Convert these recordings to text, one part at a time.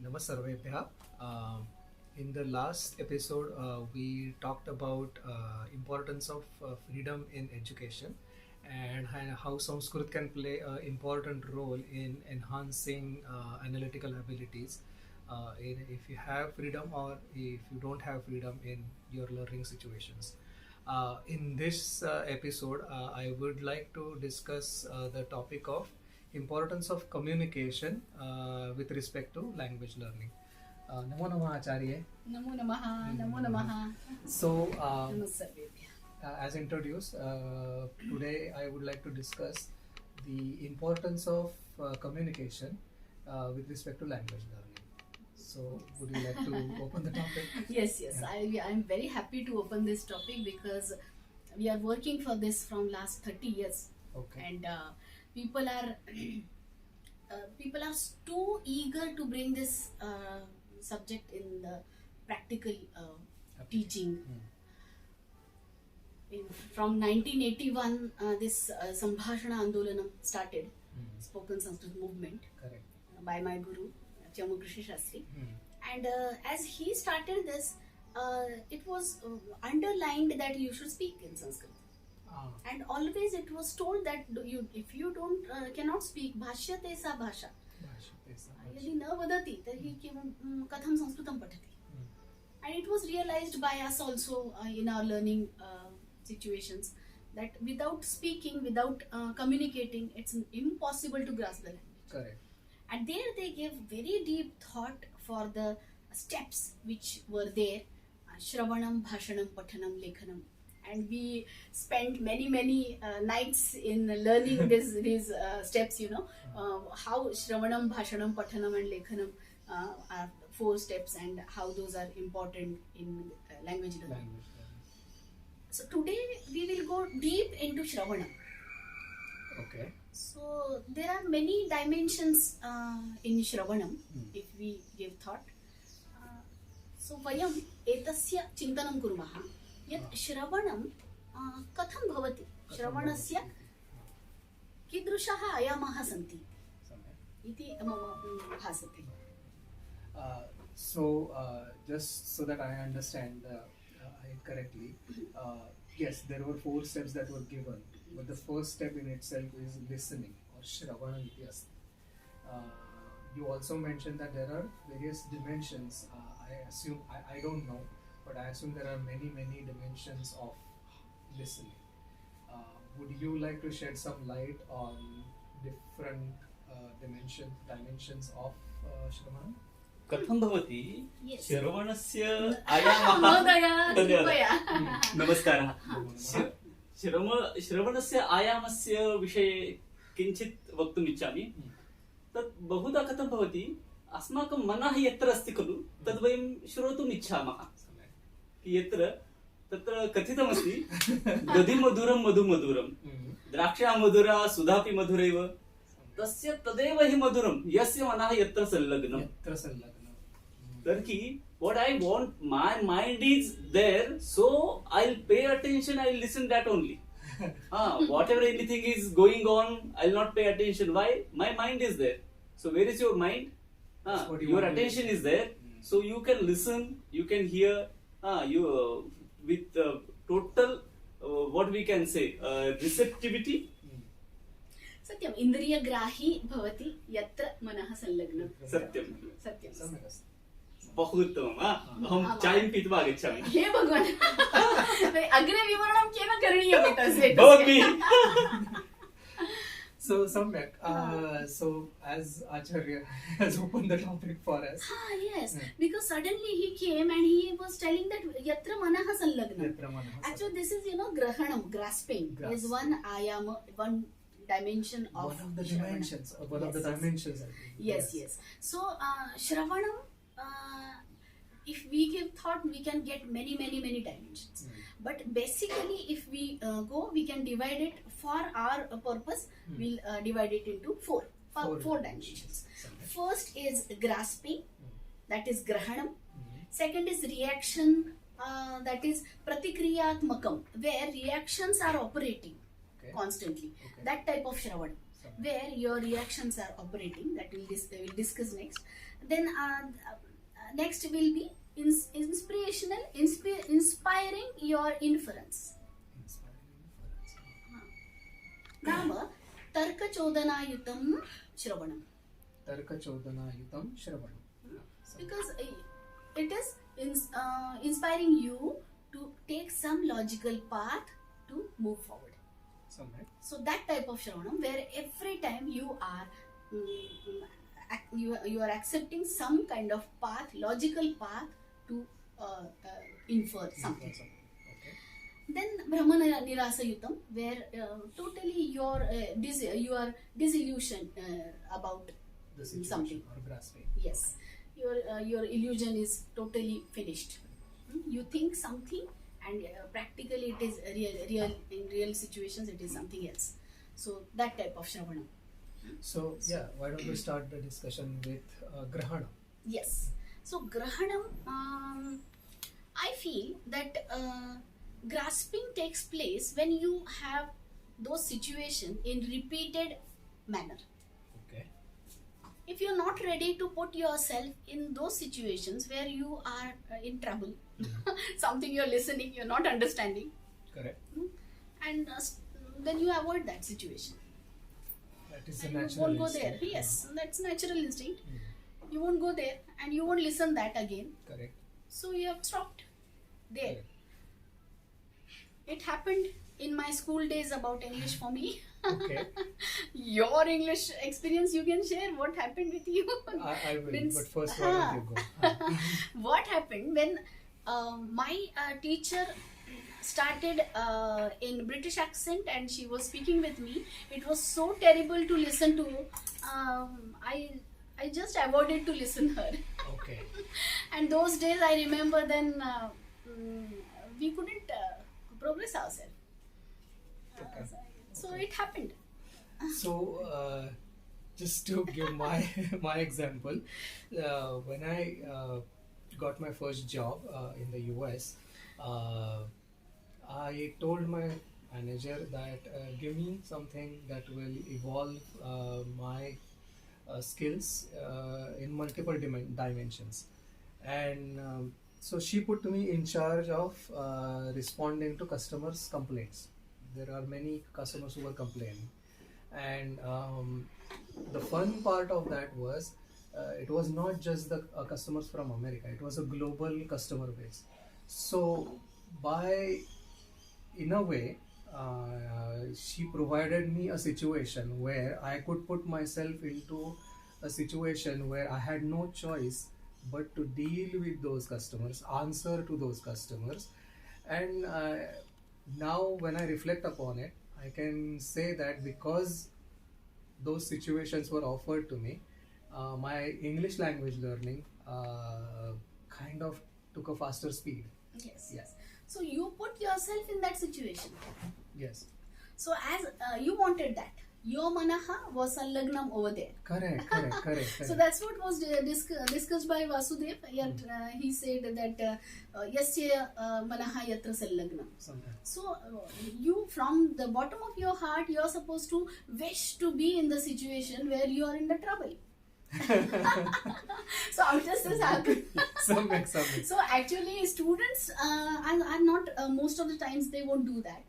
Namasarvebhya. In the last episode, we talked about importance of freedom in education and how Sanskrit can play an important role in enhancing analytical abilities. If you have freedom or if you don't have freedom in your learning situations. In this episode, I would like to discuss the topic of importance of communication with respect to language learning. Namo Namah Acharya. Namo Namaha, Namo Namaha. So, Namasarvebhya. as introduced, today I would like to discuss the importance of communication with respect to language learning. So, would you like to open the topic? Yes. Yeah. I'm very happy to open this topic because we are working for this from last 30 years, Okay. and people are people are too eager to bring this subject in the practical teaching. From 1981, this Sambhashana Andolanam started, spoken Sanskrit movement Correct. by my guru, Chamakrishi Shastri. Hmm. And as he started this, it was underlined that you should speak in Sanskrit. Ah, And always it was told that if you don't cannot speak bhashyate sa bhasha, भाषते सा यदि न वदति तर्हि कथं संस्कृतं पठति. And it was realized by us also in our learning situations that without speaking, without communicating, it's impossible to grasp the language. Correct. And there they gave very deep thought for the steps which were there, Shravanam, Bhashanam, Pathanam, Lekhanam. And we spent many nights in learning these steps, how Shravanam, Bhashanam, Pathanam and Lekhanam are 4 steps and how those are important in language learning. Language learning. So today we will go deep into Shravanam. Okay. So there are many dimensions in Shravanam if we give thought. So vayam etasya chintanam kurmah yat Shravanam katham bhavati, Shravanasya कीदृशः आयामः सन्ति इति मम भासते. So, just so that I understand it correctly, yes, there were 4 steps that were given, but the first step in itself is listening or Shravana iti asti. You also mentioned that there are various dimensions. I assume, I don't know, but I assume there are many dimensions of listening. Would you like to shed some light on different dimensions of Shravana? कथं भवति Yes. श्रवणस्य आयामः महोदय धन्यवादः। कृपया. नमस्कारः। श्रवणस्य आयामस्य विषये किञ्चित् वक्तुम् इच्छामि। तत् बहुधा कथं भवति, अस्माकं मनः यत्र अस्ति खलु तद् वयं श्रोतुम् इच्छामः। यत्र तत्र कथितमस्ति दधिमधुरं मधुमधुरं द्राक्षा मधुरा सुधापि मधुरैव तस्य तदेव हि मधुरं यस्य मनः यत्र संलग्नं। Turkey, what I want, my mind is there, so I'll pay attention, I'll listen that only. Whatever anything is going on, I'll not pay attention. Why? My mind is there. So where is your mind? Your attention is there, so you can listen, you can hear, with total, what we can say, receptivity. सत्यम् इन्द्रियग्राही भवति यत्र मनः संलग्नं. सत्यं. बहु उत्तमम्। अहं चायं पीत्वा आगच्छामि। हे भगवान्, अग्रे विवरणं केन करणीयम् एतस्य? भवद्भिः। So Samyak, so as Acharya has opened the topic for us. Yes, because suddenly he came and he was telling that yatra manah sanlagnam. Actually, this is grahanam, grasping is one ayama, one dimension of One of the Shravana. dimensions. One of the Yes. dimensions. I think. Yes. So Shravanam, if we give thought, we can get many dimensions. But basically, if we go, we can divide it for our purpose. We'll divide it into four dimensions. First is grasping, that is grahanam. Second is reaction, that is pratikriyatmakam, where reactions are operating constantly. That type of Shravanam. where your reactions are operating. That we'll discuss next. Then next will be inspiring your inference. नाम तर्कचोदनायुतं श्रवणम्. Tarkachodanaayutam Shravanam. Because it is inspiring you to take some logical path to move forward. Somewhere. So that type of Shravanam, where every time you are you are accepting some kind of path, logical path to infer something. Okay. Then Brahma Nirasayutam, where totally your disillusion about The situation something. or grasping. Yes, your illusion is totally finished. You think something, and practically it is real. In real situations, it is something else. So that type of Shravanam. So yeah, why don't we start the discussion with Grahana? Yes. So Grahanam, I feel that grasping takes place when you have those situations in repeated manner. Okay. If you're not ready to put yourself in those situations where you are in trouble, something you're listening, you're not understanding, Correct. and then you avoid that situation. That is the And you natural won't go instinct. there. Yes, that's natural instinct. Mm. You won't go there, and you won't listen that again. Correct. So you have stopped there. Correct. It happened in my school days about English for me. Okay. Your English experience you can share. What happened with you? I will, Means- but first why don't you go? What happened when my teacher started in British accent and she was speaking with me? It was so terrible to listen to. I just avoided to listen her. Okay. And those days I remember then we couldn't progress ourselves. Okay. So it happened. So, just to give my my example, when I got my first job in the US, I told my manager that give me something that will evolve my skills in multiple dimensions, and so she put me in charge of responding to customers' complaints. There are many customers who were complaining, and the fun part of that was it was not just the customers from America, it was a global customer base. So in a way, she provided me a situation where I could put myself into a situation where I had no choice but to deal with those customers, answer to those customers. And now when I reflect upon it, I can say that because those situations were offered to me, my English language learning kind of took a faster speed. Yes. Yeah. So you put yourself in that situation. Yes. So as you wanted that, your manaha was sanlagnam over there. Correct. So that's what was discussed by Vasudev. Yet he said that yasya manaha yatra sanlagnam. Sometimes. So you, from the bottom of your heart, you are supposed to wish to be in the situation where you are in the trouble. So how does this happen? Some. So actually, students are not most of the times they won't do that.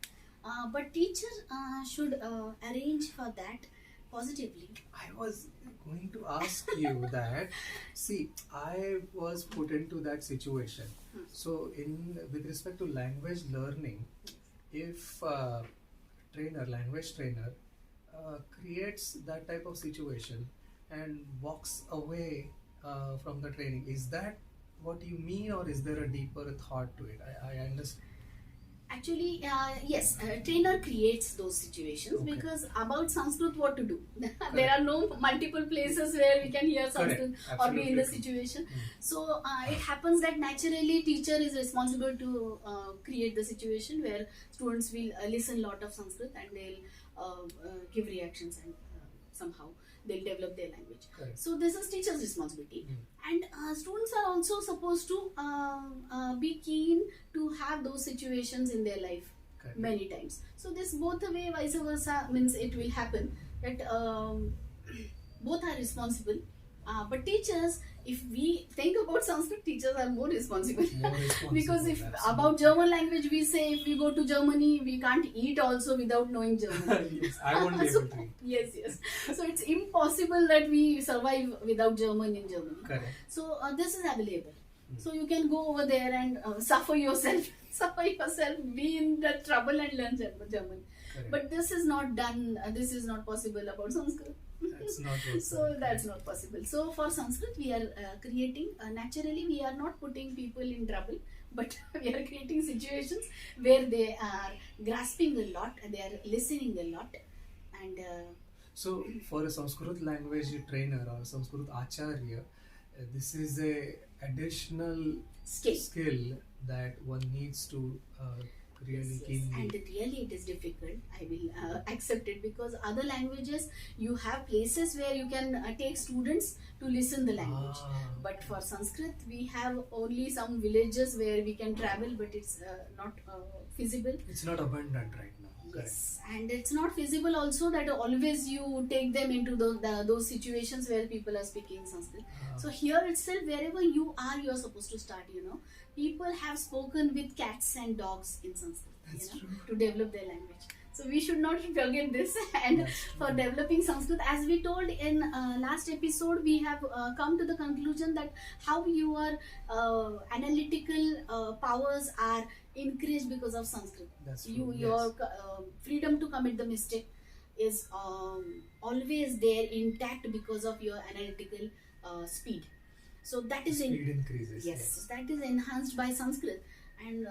But teachers should arrange for that positively. I was going to ask you that. See, I was put into that situation. So, with respect to language learning, if language trainer, creates that type of situation and walks away from the training, is that what you mean, or is there a deeper thought to it? I understand. Actually, yes, trainer creates those situations Okay. because about Sanskrit, what to do? There are no multiple places where we can hear Sanskrit or be in the Absolutely. situation. So it happens that naturally teacher is responsible to create the situation where students will listen lot of Sanskrit and they'll give reactions and somehow they'll develop their language. Correct. So this is teacher's responsibility. Mm. And students are also supposed to be keen to have those situations in their life Correct. many times. So this both the way, vice versa, means it will happen. that both are responsible. But teachers, if we think about Sanskrit, teachers are more responsible. More responsible, Because if absolutely. about German language, we say if we go to Germany, we can't eat also without knowing German. Yes, I won't be So, able to. yes. So it's impossible that we survive without German in Germany. Correct. So this is available. So you can go over there and suffer yourself, be in the trouble and learn German. Correct. But this is not done. This is not possible about Sanskrit. That's not possible. So that's not possible. So for Sanskrit, we are creating naturally. We are not putting people in trouble, but we are creating situations where they are grasping a lot, they are listening a lot, and So, for a Sanskrit language trainer or Sanskrit acharya, this is a additional skill. that one needs to really Yes, keenly. and really it is difficult. I will accept it, because other languages you have places where you can take students to listen the language. Ah. But for Sanskrit, we have only some villages where we can travel, but it's not feasible. It's not abundant right now. Yes, and it's not feasible also that always you take them into those situations where people are speaking Sanskrit. So here itself, wherever you are, you're supposed to start. People have spoken with cats and dogs in Sanskrit. That's true. To develop their language. So we should not forget this. And That's true. for developing Sanskrit, as we told in last episode, we have come to the conclusion that how your analytical powers are increased because of Sanskrit. That's true. Your freedom to commit the mistake is always there intact because of your analytical speed. So that is Speed increases. yes, that is enhanced by Sanskrit. And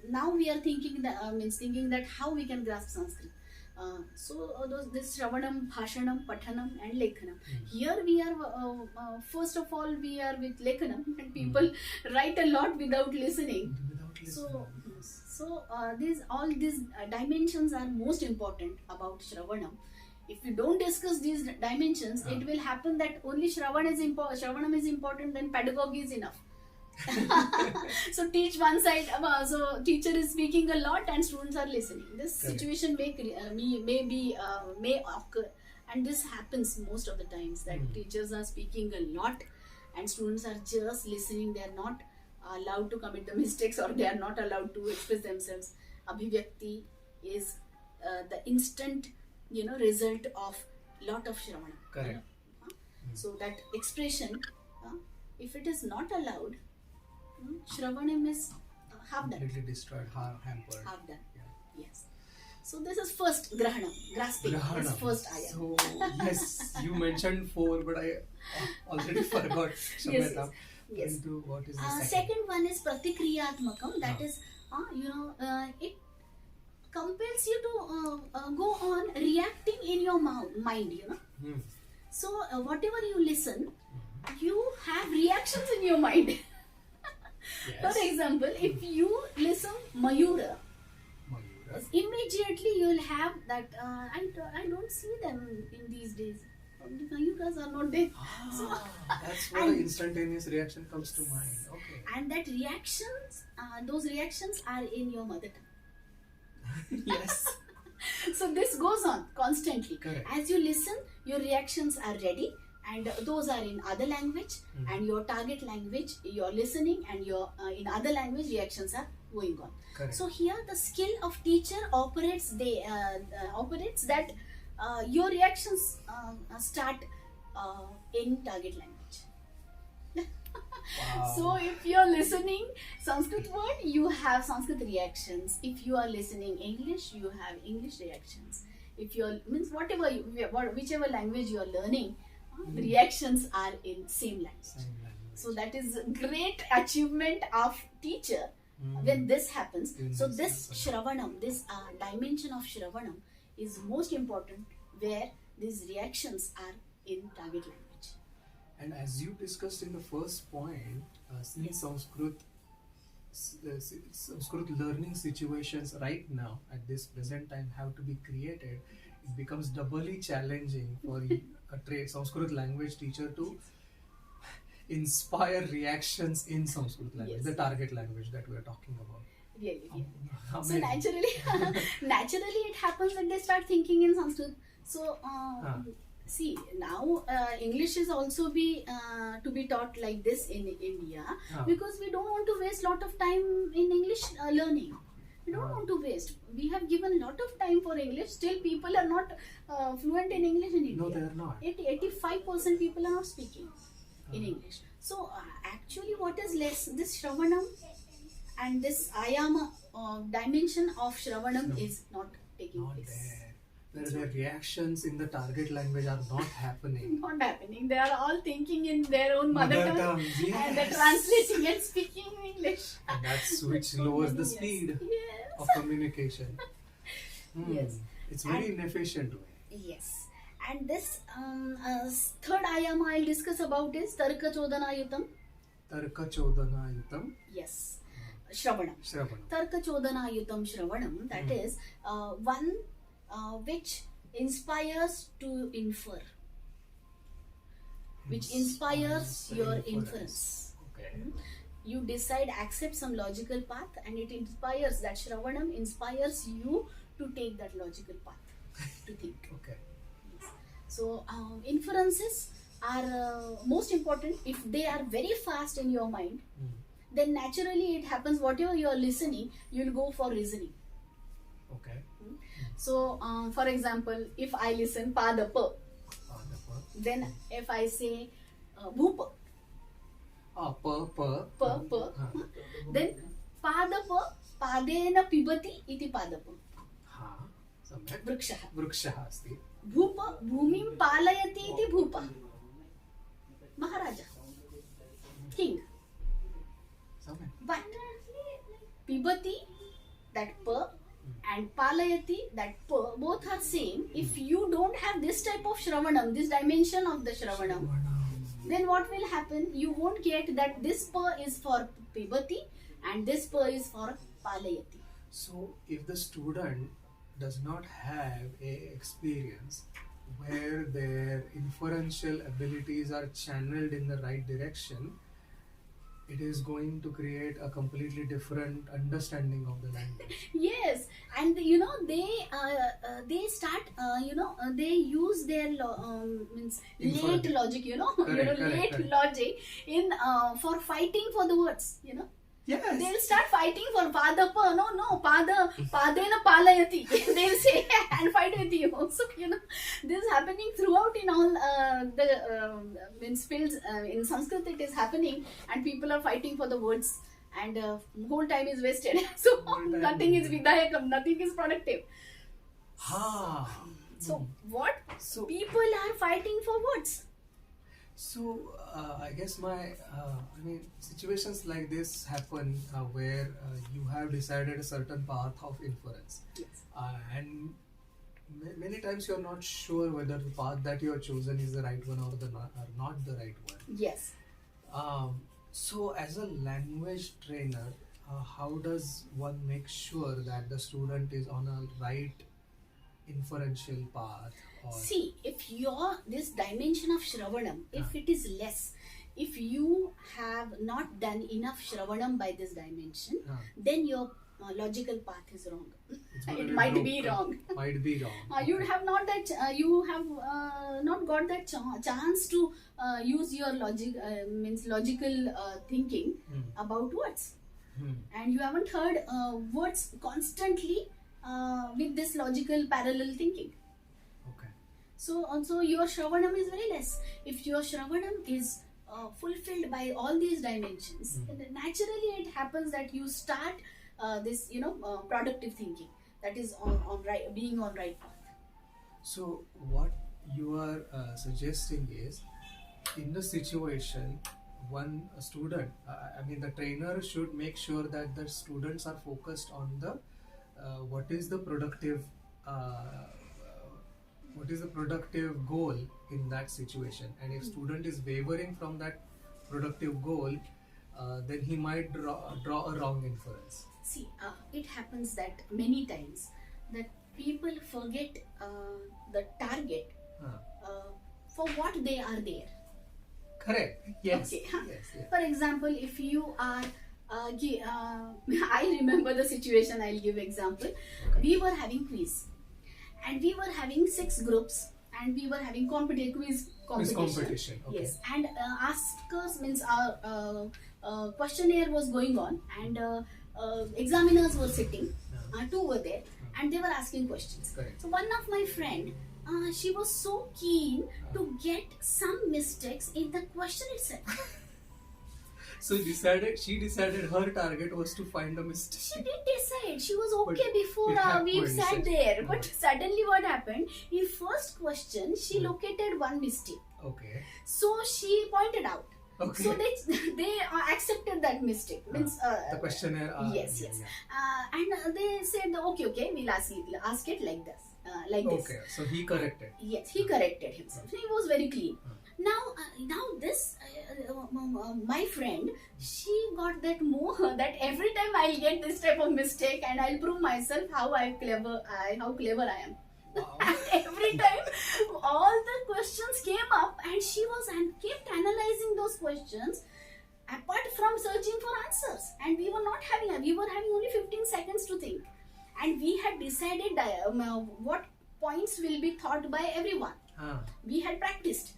now we are thinking that how we can grasp Sanskrit. This Shravanam, Bhashanam, Pathanam, and Lekhanam. Here we are. First of all, we are with Lekhanam, and people write a lot without listening. Without listening. Yes. So all these dimensions are most important about Shravanam. If we don't discuss these dimensions, it will happen that only Shravanam is important, then pedagogy is enough. So teach one side. So teacher is speaking a lot and students are listening. This Correct. situation may occur, and this happens most of the times that teachers are speaking a lot and students are just listening. They are not allowed to commit the mistakes, or they are not allowed to express themselves. Abhivyakti is the instant result of lot of Shravana. Correct. So that expression, if it is not allowed, Shravanam is half done. Completely destroyed, hampered. Half done. Yeah. Yes. So this is first Grahanam, grasping. This Grahanam. first ayah. So, yes, you mentioned 4, but I already forgot. Yes, Shamata. yes. Into what is the Second one is Pratikriyatmakam. That is, it compels you to go on reacting in your mind. Hmm. So whatever you listen, you have reactions in your mind. Yes. For example, if you listen Mayura, Mayura. immediately you will have that. I don't see them in these days. The Mayuras are not there. That's what And- an instantaneous reaction comes to mind. Okay. And that reactions, those reactions are in your mother tongue. Yes. So this goes on constantly. Correct. As you listen, your reactions are ready, and those are in other language, and your target language you're listening, and your in other language reactions are going on. Correct. So here the skill of teacher operates that your reactions start in target language. Wow. So if you're listening Sanskrit word, you have Sanskrit reactions. If you are listening English, you have English reactions. If you're whichever language you are learning, the reactions are in same language. Same language. So that is great achievement of teacher when this happens. When So this this Shravanam, this dimension of Shravanam is most important, where these reactions are in target language. And as you discussed in the first point, since Sanskrit learning situations right now at this present time have to be created, it becomes doubly challenging for a Sanskrit language teacher to inspire reactions in Sanskrit language, Yes. the target language that we are talking about. Really. So Amazing. naturally it happens that they start thinking in Sanskrit. So, Ah. see, now English is also be to be taught like this in India, Ah. because we don't want to waste lot of time in English learning. We don't Ah. want to waste. We have given lot of time for English. Still, people are not fluent in English in India. No, they are not. 85% people are not speaking in Ah. English. So, actually, what is less? This Shravanam and this Ayama dimension of Shravanam Shravanam. is not taking Not place. there. Their reactions in the target language are not happening. Not happening. They are all thinking in their own mother tongue, yes. and they're translating and speaking English. And that's which For lowers many the years. speed Yes. of communication. Yes. It's very And- inefficient way. Yes. And this third ayama I'll discuss about is Tarka Chodana Tarka Chodana Yutam Yes. Shravanam. Shravanam. Tarka Chodana Shravanam, that is one which inspires to infer, which inspires your inference. Okay. You decide, accept some logical path, and it inspires, that Shravanam inspires you to take that logical path to think. Okay. So, inferences are most important. If they are very fast in your mind, then naturally it happens, whatever you are listening, you will go for reasoning. Okay. So, for example, if I listen Padapa, Padapa. then if I say Bhupa, Pa. then Padapa, Padena Pibati iti Padapa, Ha. Samyak. Vrikshaha. Vrikshaha asti. Bhupa, Bhumim Palayati iti Bhupa, Maharaja, King. Samyak. But Pibati, that Pa, and Palayati, that Pa, both are same. If you don't have this type of Shravanam, this dimension of the Shravanam, then what will happen? You won't get that this Pa is for Pibati and this Pa is for Palayati. So, if the student does not have a experience where their inferential abilities are channeled in the right direction, it is going to create a completely different understanding of the language. Yes, and they start they use their means Inference. late logic, Correct, late correct. logic in for fighting for the words, Yes. They'll start fighting for Padapa, no, Padena Palayati, they'll say, and fight with you. So, this is happening throughout in all the fields. In Sanskrit it is happening, and people are fighting for the words, and whole time is wasted. So, Whole time nothing is is Vidayakam, nothing is productive. Ha. So, what? So, People are fighting for words. So I guess situations like this happen where you have decided a certain path of inference, Yes. and many times you are not sure whether the path that you have chosen is the right one or not the right one. Yes. So as a language trainer, how does one make sure that the student is on a right inferential path? Or See, if this dimension of Shravanam, if it is less, if you have not done enough Shravanam by this dimension, then your logical path is wrong. it's gonna It be might be broken. wrong. Might be wrong. You have not that. You have not got that chance to use your logical thinking about words, and you haven't heard words constantly with this logical parallel thinking. Okay. So also your Shravanam is very less. If your Shravanam is fulfilled by all these dimensions, then naturally it happens that you start this productive thinking, that is on right, being on right path. So what you are suggesting is, in the situation, a student, the trainer should make sure that the students are focused on the what is the productive goal in that situation, and if student is wavering from that productive goal, then he might draw a wrong inference. See, it happens that many times that people forget the target for what they are there. Correct. Yes. Okay. Yes. For example, if you are I remember the situation, I'll give example. We were having quiz, and we were having 6 groups, and we were having quiz Quiz competition. competition. Okay. Yes, and askers means our questionnaire was going on, and examiners were sitting. Two were there, and they were asking questions. Correct. So one of my friend, she was so keen to get some mistakes in the question itself. So she decided her target was to find a mistake. She did decide. She was okay But before it happened, we sat there. But Yeah. suddenly what happened? In first question, she Hmm. located one mistake. Okay. So she pointed out. Okay. So they accepted that mistake. Means the questionnaire. yes, yeah, yes. yeah. And they said, okay, we'll ask it like this, like this. Okay. So he corrected. Yes, he corrected himself. He was very clean. Hmm. Now this my friend, she got that moha that every time I'll get this type of mistake and I'll prove myself how clever I am. Wow. And every time all the questions came up, and she was and kept analyzing those questions apart from searching for answers. And we were having only 15 seconds to think, and we had decided what points will be thought by everyone. We had practiced.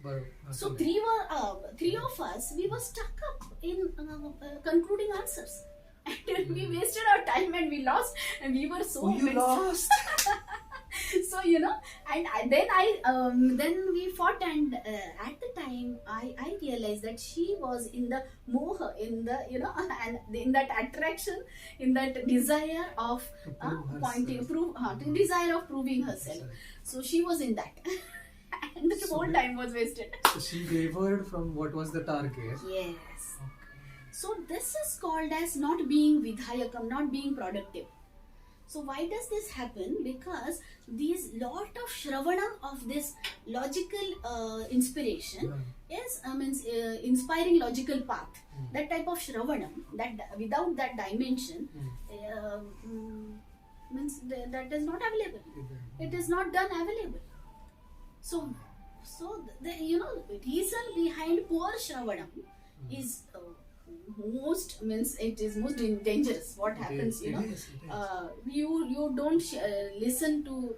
So three of us, we were stuck up in concluding answers, and we wasted our time and we lost, and we were so you lost. So then we fought, and at the time I realized that she was in the moha, in the and in that attraction, in that desire of desire of proving herself. So she was in that. And the whole time was wasted. So she wavered from what was the target. Yes. Okay. So this is called as not being vidhayakam, not being productive. So why does this happen? Because these lot of shravanam of this logical inspiration is inspiring logical path. That type of shravanam, that without that dimension, means that is not available. It is not done available. So the reason behind poor shravanam is it is most dangerous. What happens, It is. you don't listen to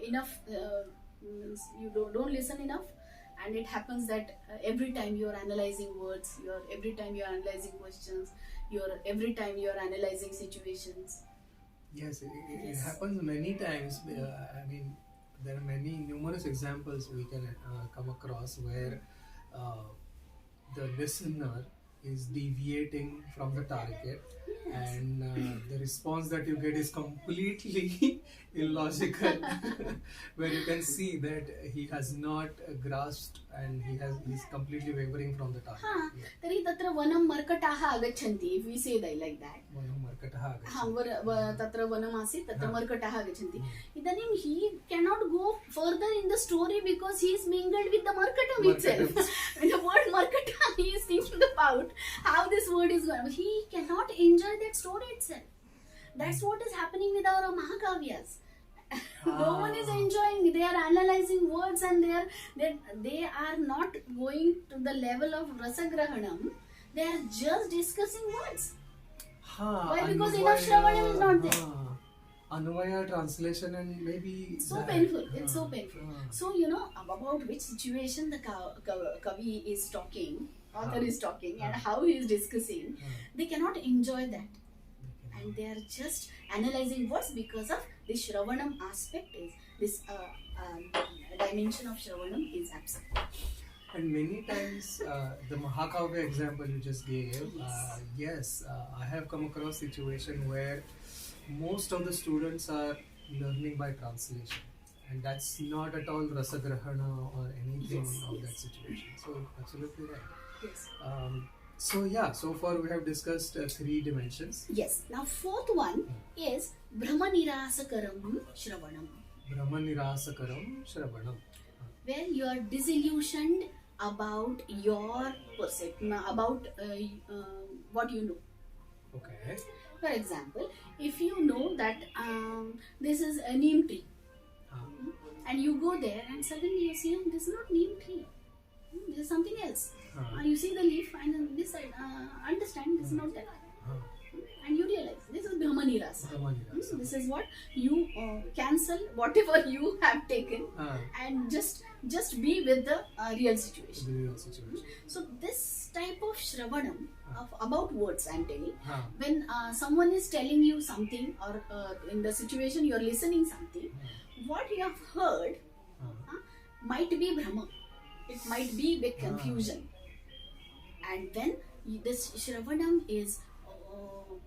enough. You don't listen enough, and it happens that every time you are analyzing words, every time you are analyzing questions, every time you are analyzing situations. Yes, it Yes. happens many times. I mean, there are numerous examples we can come across where the listener is deviating from the target, and the response that you get is completely illogical, where you can see that he has not grasped and he's completely wavering from the target. तरी तत्र वनं मर्कटाः आगच्छन्ति. If we say that like that. तत्र वनम् आसीत्, तत्र मर्कटाः आगच्छन्ति. इदानीं he cannot go further in the story because he is mingled with the markatam itself. When the word markata, he is thinking about how this word is going. He cannot enjoy that story itself. That's what is happening with our Mahakavyas. No one is enjoying. They are analyzing words, and they are not going to the level of rasagrahanam. They are just discussing words. Why? Because enough shravanam is not there. Anvaya translation and maybe It's so that. painful. It's so painful. So about which situation the Kavi is talking, author is talking, and how he is discussing. They cannot enjoy that, and they are just analyzing words because of the Shravanam aspect. Is this dimension of Shravanam is absent. And many times, the Mahakavya example you just gave, yes, I have come across situation where most of the students are learning by translation, and that's not at all rasagrahana or anything of that situation. So absolutely right. Yes. So far we have discussed 3 dimensions. Yes. Now fourth one is Brahma Nirasakaram Shravanam, Brahma Nirasakaram Shravanam. where you are disillusioned about your perception, about what you know. Okay. For example, if you know that this is a neem tree, and you go there and suddenly you see this is not neem tree, this is something else. You see the leaf and then understand this is not that, and you realize this is Brahma Nirasa. Brahma Nirasa. This is what you cancel whatever you have taken and just be with the real situation. So this type of Shravanam about words I'm telling, when someone is telling you something or in the situation you're listening something, what you have heard might be Brahma. It might be big confusion. And then this Shravanam is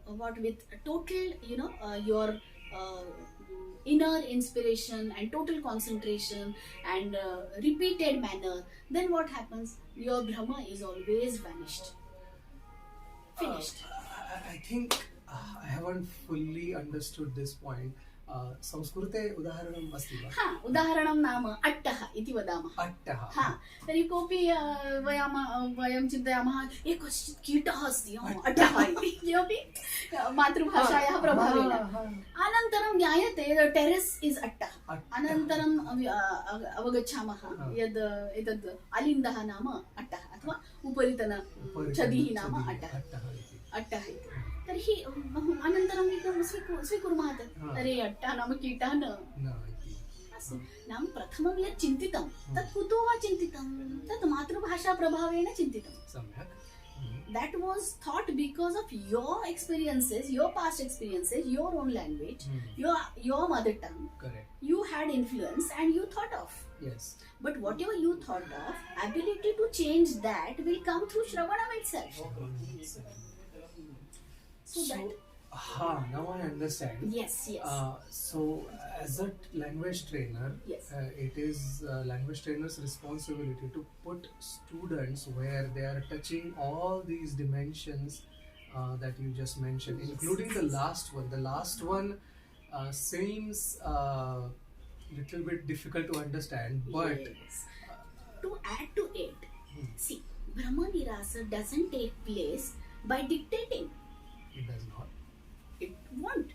what with total, your inner inspiration and total concentration and repeated manner, then what happens? Your Brahma is always vanished. Finished. I think I haven't fully understood this point. संस्कृते उदाहरणम् अस्ति वा? हा, उदाहरणं नाम अट्टः इति वदामः. अट्टः. हा, तर्हि कोऽपि वयं चिन्तयामः कश्चित् कीटः अस्ति अट्टः इति किमपि मातृभाषायाः प्रभावेन. अनन्तरं ज्ञायते टेरेस् इस् अट्टः. अनन्तरम् अवगच्छामः यद् एतद् अलिन्दः नाम अट्टः अथवा उपरितन छदिः नाम अट्टः इति. तर्हि अनन्तरं स्वीकुर्मः तत्. अरे अट्टः नाम कीटः न अस्तु. नाम प्रथमं यत् चिन्तितं तत् कुतो वा चिन्तितं? तत् मातृभाषाप्रभावेन चिन्तितं. सम्यक्. That was thought because of your experiences, your past experiences, your own language, your mother tongue. Correct. You had influence and you thought of. Yes. But whatever you thought of, ability to change that will come through Shravanam itself. So now I understand. Yes. So as a language trainer, Yes. It is language trainer's responsibility to put students where they are touching all these dimensions that you just mentioned, including the last one. The last one seems little bit difficult to understand, but yes. To add to it, see, Brahma Nirasa doesn't take place by dictating. it does not. It won't.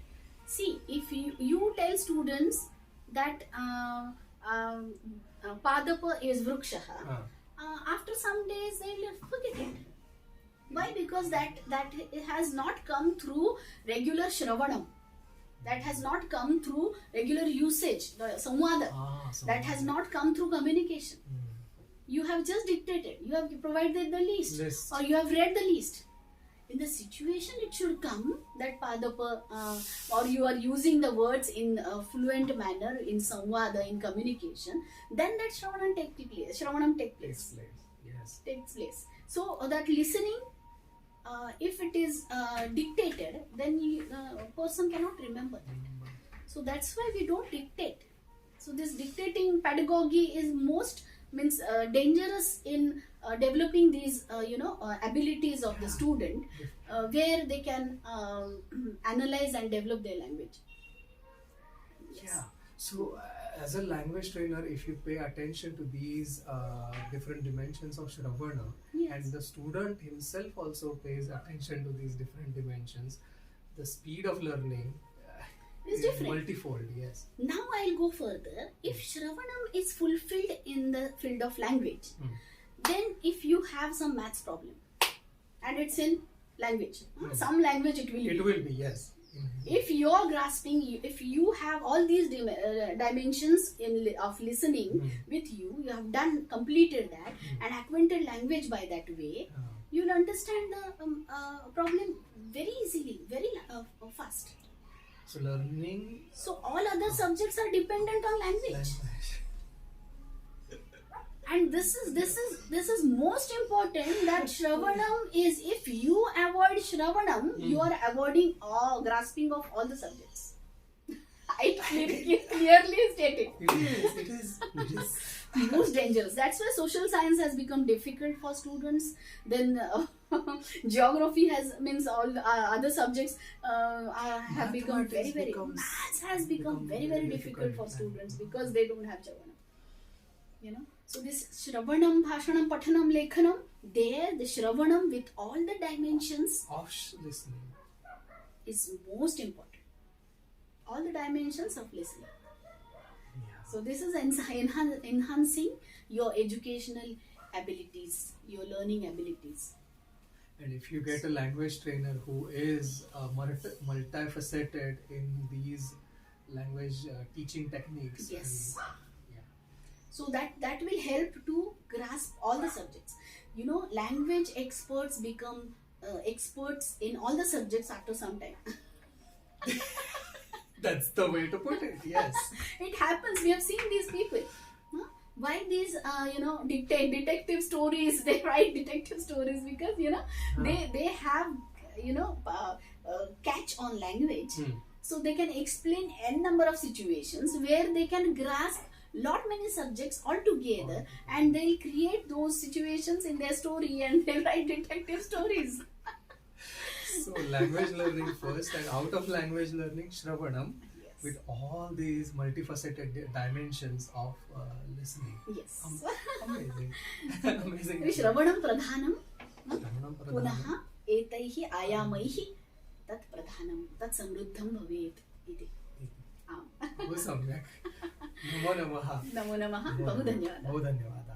See, if you tell students that Padapa is Vrikshaha, after some days they'll forget it. Why? Because that it has not come through regular Shravanam. That has not come through regular usage, the Samvada. That has not come through communication. You have just dictated. You have provided the list. Or you have read the list. In the situation, it should come that Padapa, or you are using the words in a fluent manner, in Samvada, in communication, then that Shravanam takes place. Yes. Takes place. So that listening, if it is dictated, then the person cannot remember that. So that's why we don't dictate. So this dictating pedagogy is most dangerous in developing these abilities of the student, where they can analyze and develop their language. Yes. Yeah. So as a language trainer, if you pay attention to these different dimensions of Shravana, Yes. and the student himself also pays attention to these different dimensions, the speed of learning Is is different. multifold. Yes. Now I'll go further. If Shravanam is fulfilled in the field of language, then if you have some maths problem and it's in language, some language it will be. It will be, yes. If you're grasping, if you have all these dimensions of listening with you, you have completed that and acquainted language by that way, you'll understand the problem very easily, very fast. So learning So all other subjects are dependent on language. And this is most important, that Shravanam is, if you avoid Shravanam, you are avoiding grasping of all the subjects. I clearly stated. it is Most dangerous. That's why social science has become difficult for students. Then geography all other subjects have become very maths has become very difficult for students because they don't have Shravanam. So this Shravanam, Bhashanam, Pathanam, Lekhanam, there the Shravanam with all the dimensions of listening is most important. All the dimensions of listening. So this is enhancing your educational abilities, your learning abilities. And if you get a language trainer who is multifaceted in these language teaching techniques, Yes. yeah. So that will help to grasp all the subjects. You know, language experts become experts in all the subjects after some time. That's the way to put it. Yes. It happens. We have seen these people. Huh? Why these detective stories? They write detective stories because they have catch on language, so they can explain n number of situations where they can grasp lot many subjects all together, and they'll create those situations in their story and they'll write detective stories. So language learning first, and out of language learning, Shravanam, Yes. with all these multifaceted dimensions of listening. Yes. Amazing. Amazing. श्रवणं प्रधानं Shravanam पुनः Pradhanam. एतैः आयामैः तत् प्रधानं तत् समृद्धं भवेत् इति. आम्. बहु सम्यक्. नमो नमः. नमो नमः. बहु धन्यवादः. बहु धन्यवादः.